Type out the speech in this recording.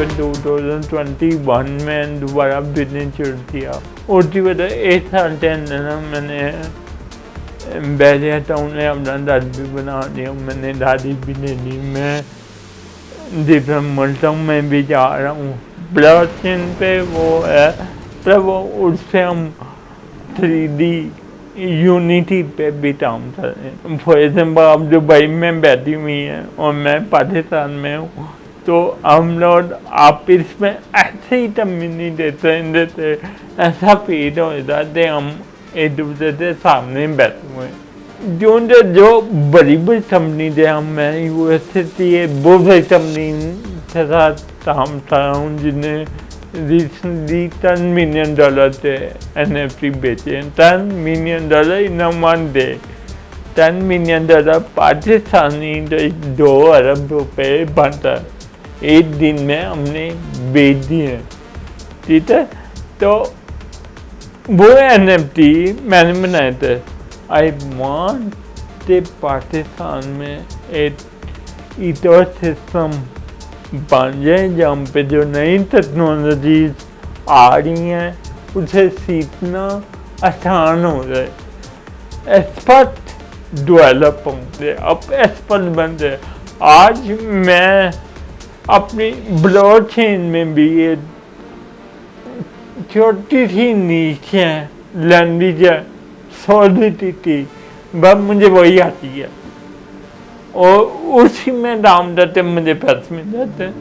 फिर 2021 में दोबारा बिजनेस शुरू किया। उसकी वजह 1 साल के अंदर ना मैंने बैरिया टाउन में अपना घर भी बना दिया, मैंने दादी भी ले ली, मैं डिफरेंट मुल्कों में भी जा रहा हूँ। ब्लॉकचेन पे वो है, पर वो उससे हम 3D यूनिटी पे भी काम कर रहे हैं। फॉर एग्जाम्पल आप दुबई में बैठी हुई हैं और मैं पाकिस्तान में हूँ, तो हम लोग आप इसमें ऐसे ही कम्युनिटी देते ऐसा फील हो जाते हम एक दूसरे के सामने बैठे हुए हैं। जो बड़ी बड़ी कंपनी थे, हम मैं यूएसए बहुत सारी कंपनी के साथ काम कर रहा हूँ जिन्हें रिसेंटली $10 मिलियन से NFT बेचे। $10 million in 1 day. $10 million Pakistani 2 अरब रुपए बनता एक दिन में हमने बेच दिए, ठीक है। तो वो NFT मैंने बनाए थे। आई वांट पाकिस्तान में एक इकोसिस्टम बन जाए जहाँ पे जो नई टेक्नोलॉजीज आ रही हैं उसे सीखना आसान हो जाए, एक्सपर्ट डेवलप होंगे, अब एक्सपर्ट बन जाए। आज मैं अपनी ब्लॉकचेन में भी ये छोटी सी नीच है, लैंग्वेज है, सॉलिडिटी, बस मुझे वही आती है और उसी में डाउन जाते मुझे पैसे मिल जाते हैं।